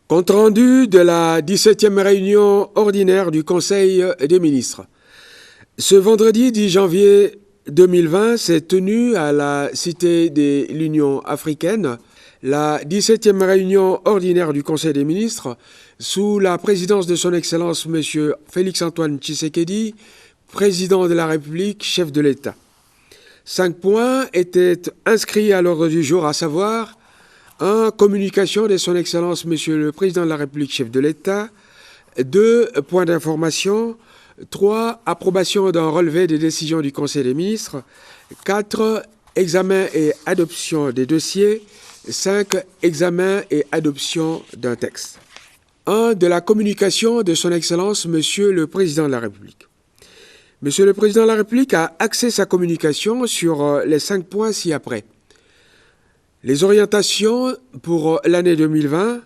Compte rendu de la 17e réunion ordinaire du Conseil des ministres. Ce vendredi 10 janvier 2020 s'est tenue à la Cité de l'Union africaine la 17e réunion ordinaire du Conseil des ministres sous la présidence de son Excellence M. Félix-Antoine Tshisekedi, président de la République, chef de l'État. 5 points étaient inscrits à l'ordre du jour, à savoir 1. Communication de son Excellence Monsieur le Président de la République, chef de l'État. 2. Points d'information. 3. Approbation d'un relevé des décisions du Conseil des ministres. 4. Examen et adoption des dossiers. 5. Examen et adoption d'un texte. 1. De la communication de son Excellence Monsieur le Président de la République. Monsieur le Président de la République a axé sa communication sur les 5 points ci-après. Les orientations pour l'année 2020,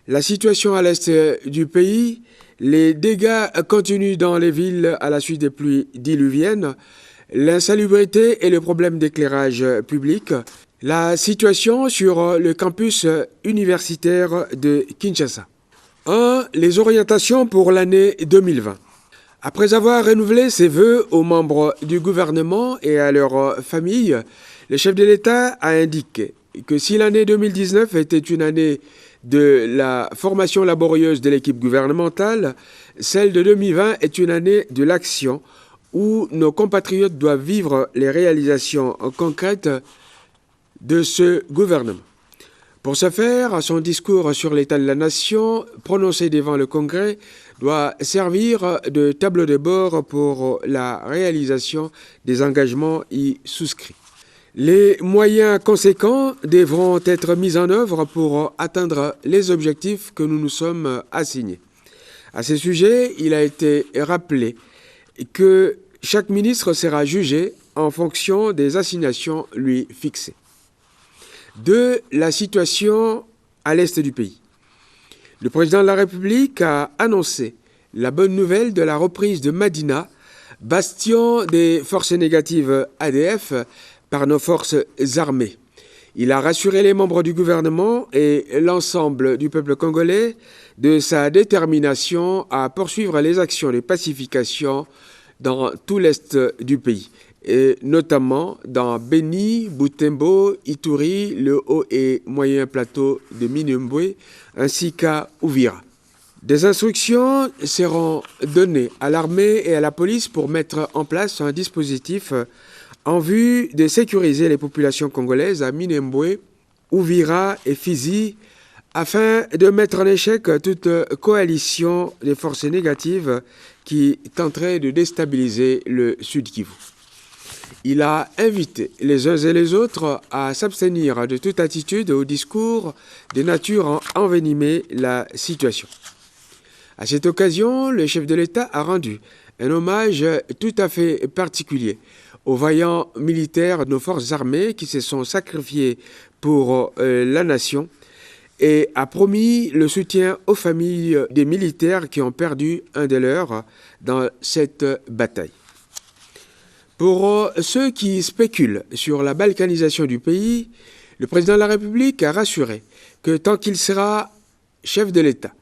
la situation à l'est du pays, les dégâts continus dans les villes à la suite des pluies diluviennes, l'insalubrité et le problème d'éclairage public, la situation sur le campus universitaire de Kinshasa. 1. Les orientations pour l'année 2020. Après avoir renouvelé ses vœux aux membres du gouvernement et à leurs familles, le chef de l'État a indiqué que si l'année 2019 était une année de la formation laborieuse de l'équipe gouvernementale, celle de 2020 est une année de l'action où nos compatriotes doivent vivre les réalisations concrètes de ce gouvernement. Pour ce faire, son discours sur l'état de la nation, prononcé devant le Congrès, doit servir de tableau de bord pour la réalisation des engagements y souscrits. Les moyens conséquents devront être mis en œuvre pour atteindre les objectifs que nous nous sommes assignés. À ce sujet, il a été rappelé que chaque ministre sera jugé en fonction des assignations lui fixées. 2. La situation à l'est du pays. Le président de la République a annoncé la bonne nouvelle de la reprise de Madina, bastion des forces négatives ADF, par nos forces armées. Il a rassuré les membres du gouvernement et l'ensemble du peuple congolais de sa détermination à poursuivre les actions de pacification dans tout l'est du pays, et notamment dans Beni, Butembo, Ituri, le haut et moyen plateau de Minembwe, ainsi qu'à Uvira. Des instructions seront données à l'armée et à la police pour mettre en place un dispositif en vue de sécuriser les populations congolaises à Minembwe, Uvira et Fizi, afin de mettre en échec toute coalition des forces négatives qui tenterait de déstabiliser le Sud Kivu. Il a invité les uns et les autres à s'abstenir de toute attitude ou discours de nature à envenimer la situation. À cette occasion, le chef de l'État a rendu un hommage tout à fait particulier aux vaillants militaires de nos forces armées qui se sont sacrifiés pour la nation et a promis le soutien aux familles des militaires qui ont perdu un des leurs dans cette bataille. Pour ceux qui spéculent sur la balkanisation du pays, le président de la République a rassuré que tant qu'il sera chef de l'État,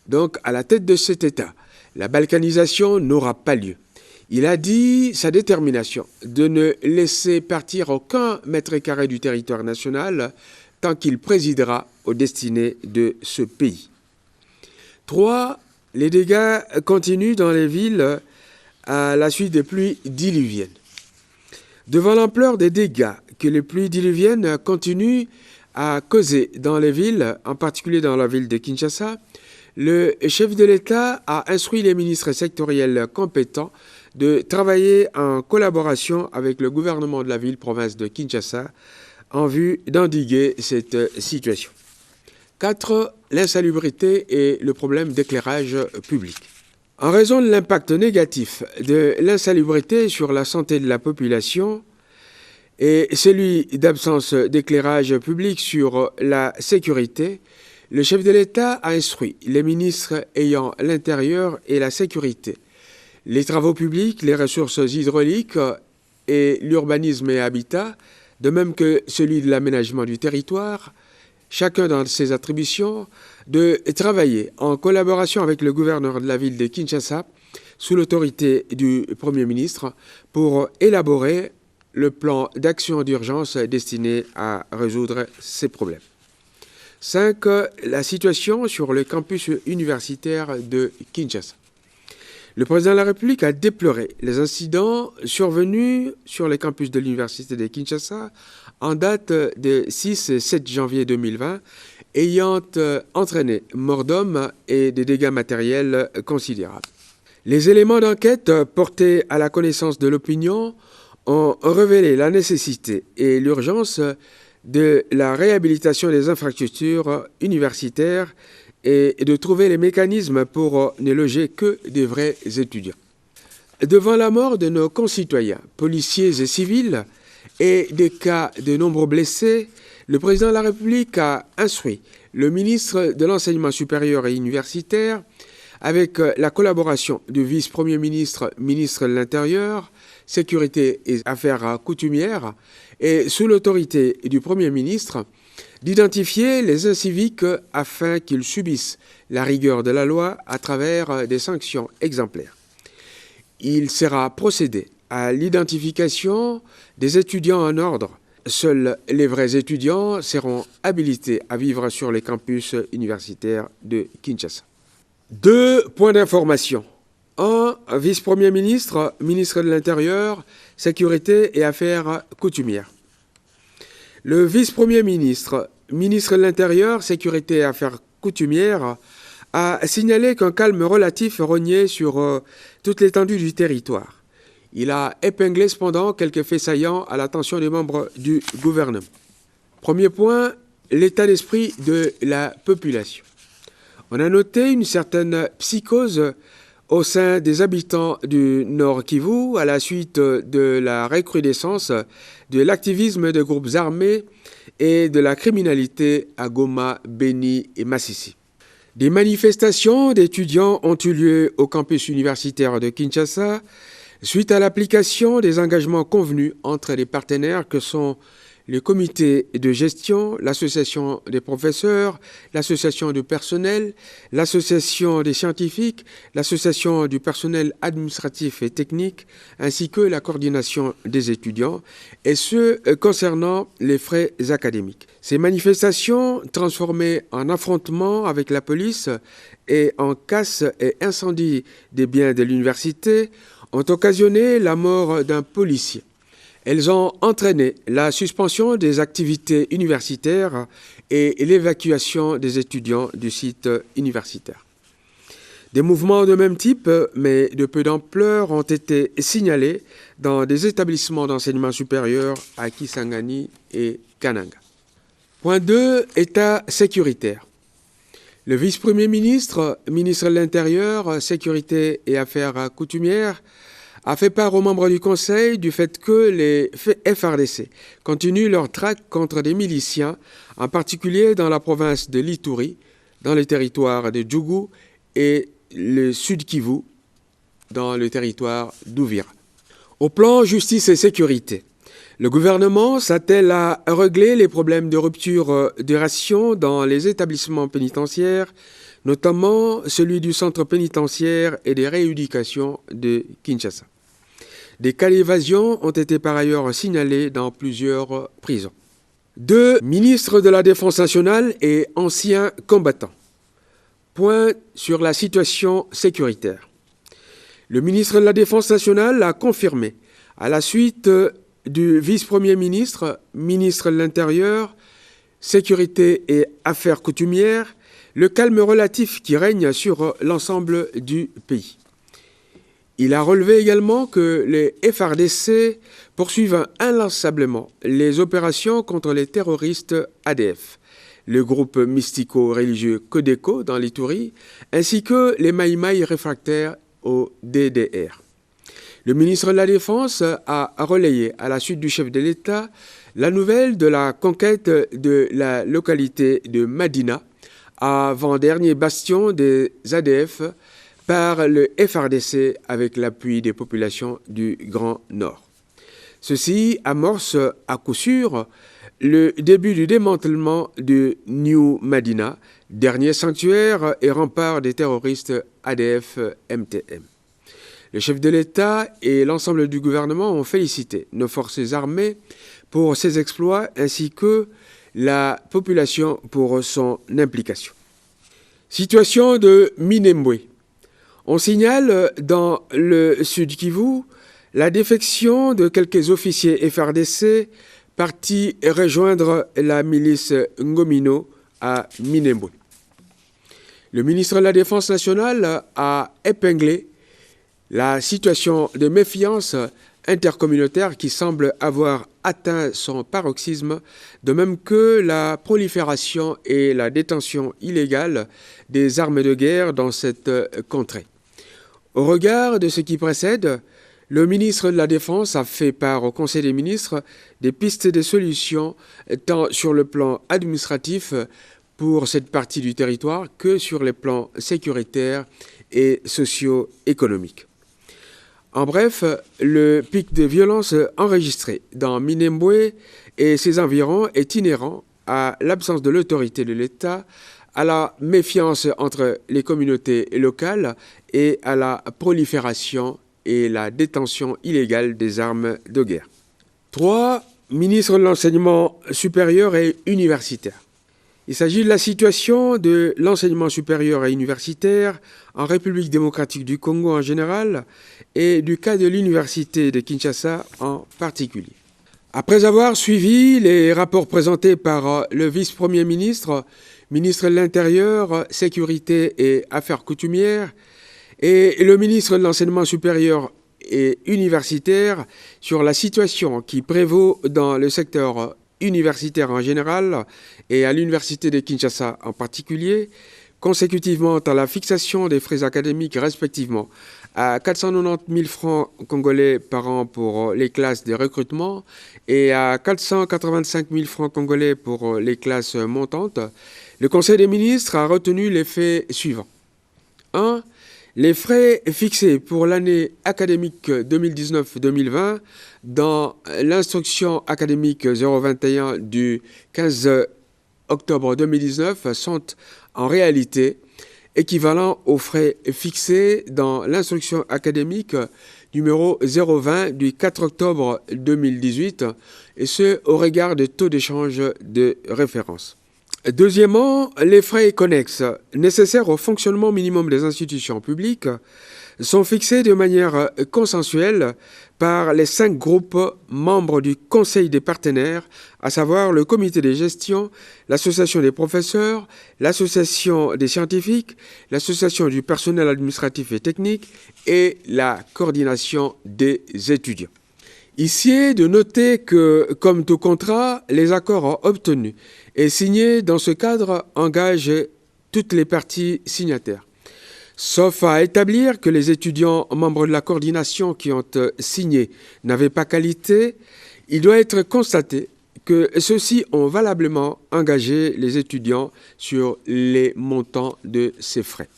donc à la tête de cet État, la balkanisation n'aura pas lieu. Il a dit sa détermination de ne laisser partir aucun mètre carré du territoire national tant qu'il présidera aux destinées de ce pays. 3. Les dégâts continuent dans les villes à la suite des pluies diluviennes. Devant l'ampleur des dégâts que les pluies diluviennes continuent à causer dans les villes, en particulier dans la ville de Kinshasa, le chef de l'État a instruit les ministres sectoriels compétents de travailler en collaboration avec le gouvernement de la ville-province de Kinshasa en vue d'endiguer cette situation. 4. L'insalubrité et le problème d'éclairage public. En raison de l'impact négatif de l'insalubrité sur la santé de la population et celui d'absence d'éclairage public sur la sécurité, le chef de l'État a instruit les ministres ayant l'intérieur et la sécurité, les travaux publics, les ressources hydrauliques et l'urbanisme et habitat, de même que celui de l'aménagement du territoire, chacun dans ses attributions, de travailler en collaboration avec le gouverneur de la ville de Kinshasa, sous l'autorité du Premier ministre, pour élaborer le plan d'action d'urgence destiné à résoudre ces problèmes. 5. La situation sur le campus universitaire de Kinshasa. Le président de la République a déploré les incidents survenus sur le campus de l'université de Kinshasa en date de 6 et 7 janvier 2020, ayant entraîné mort d'hommes et des dégâts matériels considérables. Les éléments d'enquête portés à la connaissance de l'opinion ont révélé la nécessité et l'urgence de la réhabilitation des infrastructures universitaires et de trouver les mécanismes pour ne loger que des vrais étudiants. Devant la mort de nos concitoyens, policiers et civils, et des cas de nombreux blessés, le président de la République a instruit le ministre de l'Enseignement supérieur et universitaire, avec la collaboration du vice-premier ministre, ministre de l'Intérieur, Sécurité et Affaires coutumières, et sous l'autorité du Premier ministre, d'identifier les inciviques afin qu'ils subissent la rigueur de la loi à travers des sanctions exemplaires. Il sera procédé à l'identification des étudiants en ordre. Seuls les vrais étudiants seront habilités à vivre sur les campus universitaires de Kinshasa. 2 points d'information. 1. Vice-premier ministre, ministre de l'Intérieur, Sécurité et Affaires coutumières. Le vice-premier ministre, ministre de l'Intérieur, Sécurité et Affaires coutumières, a signalé qu'un calme relatif régnait sur toute l'étendue du territoire. Il a épinglé cependant quelques faits saillants à l'attention des membres du gouvernement. Premier point, l'état d'esprit de la population. On a noté une certaine psychose au sein des habitants du Nord Kivu à la suite de la recrudescence de l'activisme de groupes armés et de la criminalité à Goma, Beni et Masisi. Des manifestations d'étudiants ont eu lieu au campus universitaire de Kinshasa suite à l'application des engagements convenus entre les partenaires que sont le comité de gestion, l'association des professeurs, l'association du personnel, l'association des scientifiques, l'association du personnel administratif et technique, ainsi que la coordination des étudiants, et ce concernant les frais académiques. Ces manifestations, transformées en affrontements avec la police et en casse et incendie des biens de l'université, ont occasionné la mort d'un policier. Elles ont entraîné la suspension des activités universitaires et l'évacuation des étudiants du site universitaire. Des mouvements de même type, mais de peu d'ampleur, ont été signalés dans des établissements d'enseignement supérieur à Kisangani et Kananga. Point 2. État sécuritaire. Le vice-premier ministre, ministre de l'Intérieur, Sécurité et Affaires coutumières, a fait part aux membres du Conseil du fait que les FARDC continuent leur traque contre des miliciens, en particulier dans la province de l'Ituri, dans le territoire de Djougou et le Sud Kivu, dans le territoire d'Ouvira. Au plan justice et sécurité, le gouvernement s'attelle à régler les problèmes de rupture de ration dans les établissements pénitentiaires, notamment celui du centre pénitentiaire et des rééducations de Kinshasa. Des cas d'évasion ont été par ailleurs signalés dans plusieurs prisons. 2. Ministre de la Défense nationale et anciens combattants. Point sur la situation sécuritaire. Le ministre de la Défense nationale a confirmé, à la suite du vice-premier ministre, ministre de l'Intérieur, Sécurité et Affaires coutumières, le calme relatif qui règne sur l'ensemble du pays. Il a relevé également que les FARDC poursuivent inlassablement les opérations contre les terroristes ADF, le groupe mystico-religieux Codeco dans l'Ituri, ainsi que les Maïmaï réfractaires au DDR. Le ministre de la Défense a relayé à la suite du chef de l'État la nouvelle de la conquête de la localité de Madina, avant-dernier bastion des ADF, par le FARDC avec l'appui des populations du Grand Nord. Ceci amorce à coup sûr le début du démantèlement de New Madina, dernier sanctuaire et rempart des terroristes ADF-MTM. Le chef de l'État et l'ensemble du gouvernement ont félicité nos forces armées pour ces exploits ainsi que la population pour son implication. Situation de Minembwe. On signale dans le Sud Kivu la défection de quelques officiers FARDC partis rejoindre la milice Ngomino à Minembwe. Le ministre de la Défense nationale a épinglé la situation de méfiance intercommunautaire qui semble avoir atteint son paroxysme, de même que la prolifération et la détention illégale des armes de guerre dans cette contrée. Au regard de ce qui précède, le ministre de la Défense a fait part au Conseil des ministres des pistes de solutions tant sur le plan administratif pour cette partie du territoire que sur les plans sécuritaires et socio-économiques. En bref, le pic de violence enregistré dans Minembwe et ses environs est inhérent à l'absence de l'autorité de l'État, à la méfiance entre les communautés locales et à la prolifération et la détention illégale des armes de guerre. 3. Ministre de l'Enseignement supérieur et universitaire. Il s'agit de la situation de l'enseignement supérieur et universitaire en République démocratique du Congo en général et du cas de l'Université de Kinshasa en particulier. Après avoir suivi les rapports présentés par le vice-premier ministre, ministre de l'Intérieur, Sécurité et Affaires coutumières, et le ministre de l'Enseignement supérieur et universitaire sur la situation qui prévaut dans le secteur universitaire en général et à l'Université de Kinshasa en particulier, consécutivement à la fixation des frais académiques respectivement à 490 000 francs congolais par an pour les classes de recrutement et à 485 000 francs congolais pour les classes montantes, le Conseil des ministres a retenu les faits suivants. 1. Les frais fixés pour l'année académique 2019-2020 dans l'instruction académique 021 du 15 octobre 2019 sont en réalité équivalents aux frais fixés dans l'instruction académique numéro 020 du 4 octobre 2018, et ce au regard des taux d'échange de référence. Deuxièmement, les frais connexes nécessaires au fonctionnement minimum des institutions publiques sont fixés de manière consensuelle par les 5 groupes membres du Conseil des partenaires, à savoir le comité de gestion, l'association des professeurs, l'association des scientifiques, l'association du personnel administratif et technique et la coordination des étudiants. Ici est de noter que, comme tout contrat, les accords obtenus et signés dans ce cadre engagent toutes les parties signataires. Sauf à établir que les étudiants membres de la coordination qui ont signé n'avaient pas qualité, il doit être constaté que ceux-ci ont valablement engagé les étudiants sur les montants de ces frais.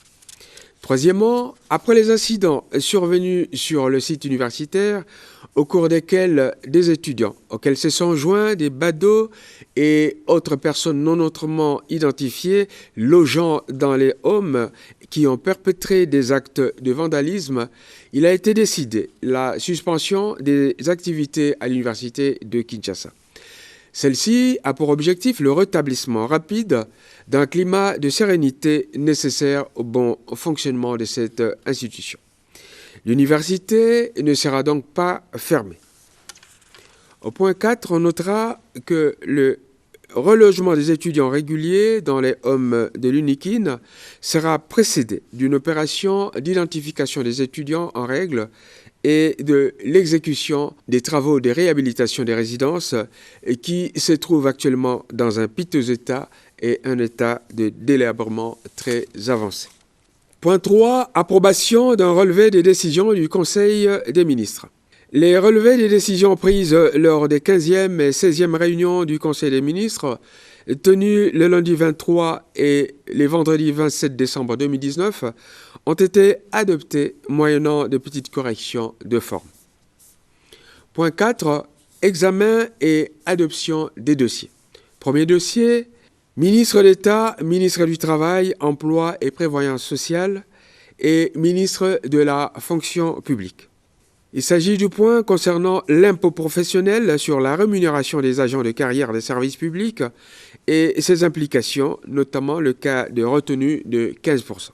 Troisièmement, après les incidents survenus sur le site universitaire, au cours desquels des étudiants auxquels se sont joints des badauds et autres personnes non autrement identifiées logeant dans les homes qui ont perpétré des actes de vandalisme, il a été décidé la suspension des activités à l'université de Kinshasa. Celle-ci a pour objectif le rétablissement rapide d'un climat de sérénité nécessaire au bon fonctionnement de cette institution. L'université ne sera donc pas fermée. Au point 4, on notera que le relogement des étudiants réguliers dans les homes de l'UNIKIN sera précédé d'une opération d'identification des étudiants en règle et de l'exécution des travaux de réhabilitation des résidences qui se trouvent actuellement dans un piteux état et un état de délabrement très avancé. Point 3. Approbation d'un relevé des décisions du Conseil des ministres. Les relevés des décisions prises lors des 15e et 16e réunions du Conseil des ministres, tenues le lundi 23 et les vendredis 27 décembre 2019, ont été adoptés moyennant de petites corrections de forme. Point 4. examen et adoption des dossiers. Premier dossier, ministre d'État, ministre du Travail, Emploi et Prévoyance sociale et ministre de la fonction publique. Il s'agit du point concernant l'impôt professionnel sur la rémunération des agents de carrière des services publics et ses implications, notamment le cas de retenue de 15%.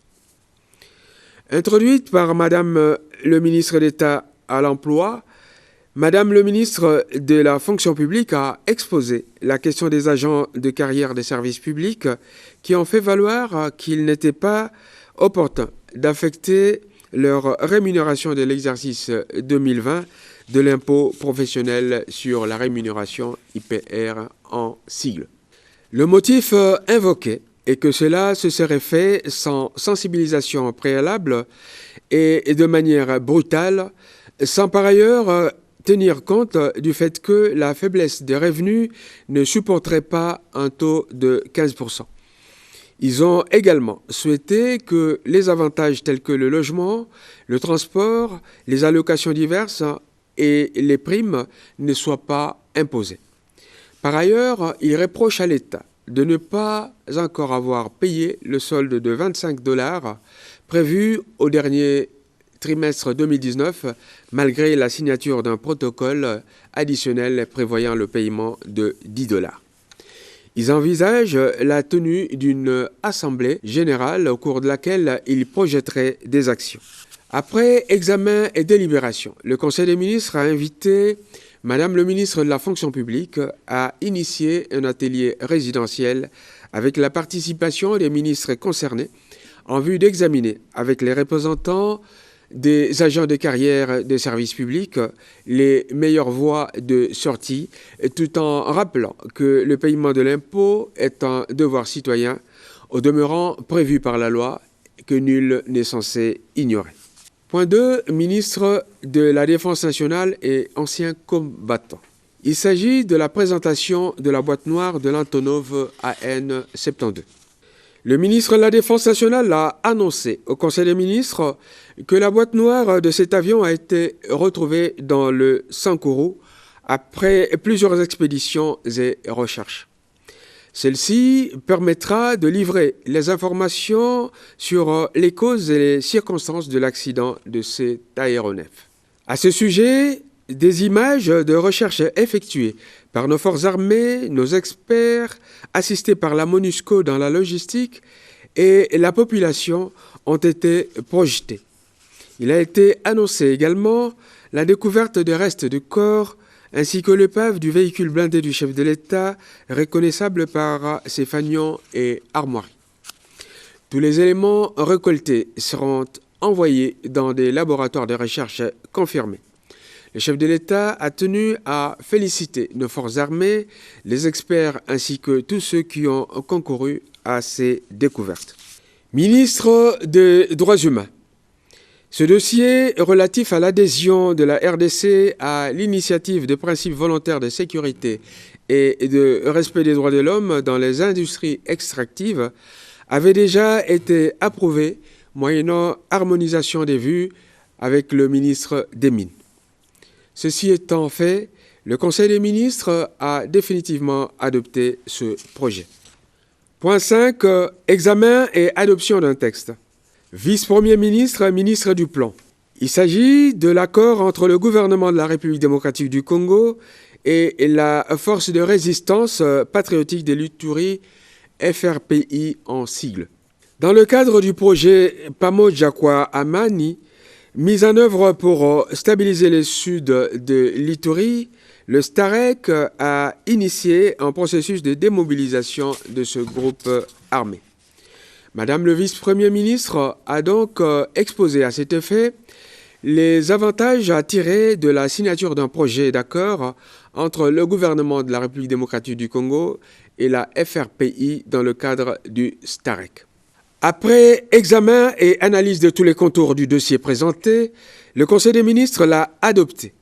Introduite par Madame le ministre d'État à l'Emploi, Madame le ministre de la fonction publique a exposé la question des agents de carrière des services publics qui ont fait valoir qu'il n'était pas opportun d'affecter leur rémunération de l'exercice 2020 de l'impôt professionnel sur la rémunération IPR en sigle. Le motif invoqué est que cela se serait fait sans sensibilisation préalable et de manière brutale, sans par ailleurs tenir compte du fait que la faiblesse des revenus ne supporterait pas un taux de 15%. Ils ont également souhaité que les avantages tels que le logement, le transport, les allocations diverses et les primes ne soient pas imposés. Par ailleurs, ils reprochent à l'État de ne pas encore avoir payé le solde de $25 prévu au dernier trimestre 2019, malgré la signature d'un protocole additionnel prévoyant le paiement de $10. Ils envisagent la tenue d'une assemblée générale au cours de laquelle ils projetteraient des actions. Après examen et délibération, le Conseil des ministres a invité Madame le ministre de la fonction publique à initier un atelier résidentiel avec la participation des ministres concernés en vue d'examiner avec les représentants des agents de carrière des services publics les meilleures voies de sortie, tout en rappelant que le paiement de l'impôt est un devoir citoyen, au demeurant prévu par la loi, que nul n'est censé ignorer. Point 2. Ministre de la Défense nationale et ancien combattant. Il s'agit de la présentation de la boîte noire de l'Antonov AN-72. Le ministre de la Défense nationale a annoncé au Conseil des ministres que la boîte noire de cet avion a été retrouvée dans le Sankuru après plusieurs expéditions et recherches. Celle-ci permettra de livrer les informations sur les causes et les circonstances de l'accident de cet aéronef. À ce sujet, des images de recherche effectuées par nos forces armées, nos experts, assistés par la MONUSCO dans la logistique et la population ont été projetées. Il a été annoncé également la découverte des restes de corps ainsi que l'épave du véhicule blindé du chef de l'État, reconnaissable par ses fanions et armoiries. Tous les éléments récoltés seront envoyés dans des laboratoires de recherche confirmés. Le chef de l'État a tenu à féliciter nos forces armées, les experts ainsi que tous ceux qui ont concouru à ces découvertes. Ministre des Droits humains. Ce dossier relatif à l'adhésion de la RDC à l'initiative de principes volontaires de sécurité et de respect des droits de l'homme dans les industries extractives avait déjà été approuvé moyennant harmonisation des vues avec le ministre des Mines. Ceci étant fait, le Conseil des ministres a définitivement adopté ce projet. Point 5. Examen et adoption d'un texte. Vice-premier ministre, ministre du Plan. Il s'agit de l'accord entre le gouvernement de la République démocratique du Congo et la force de résistance patriotique des Luturi, FRPI en sigle. Dans le cadre du projet Pamoja Amani, mis en œuvre pour stabiliser le sud de l'Ituri, le STAREC a initié un processus de démobilisation de ce groupe armé. Madame le vice-premier ministre a donc exposé à cet effet les avantages à tirer de la signature d'un projet d'accord entre le gouvernement de la République démocratique du Congo et la FRPI dans le cadre du STAREC. Après examen et analyse de tous les contours du dossier présenté, le Conseil des ministres l'a adopté.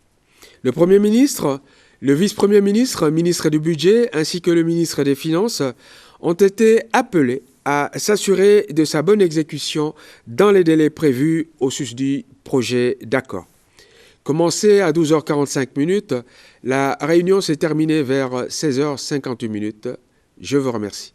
Le Premier ministre, le vice-premier ministre, ministre du Budget ainsi que le ministre des Finances ont été appelés à s'assurer de sa bonne exécution dans les délais prévus au susdit projet d'accord. commencé à 12h45. La réunion s'est terminée vers 16h58. Je vous remercie.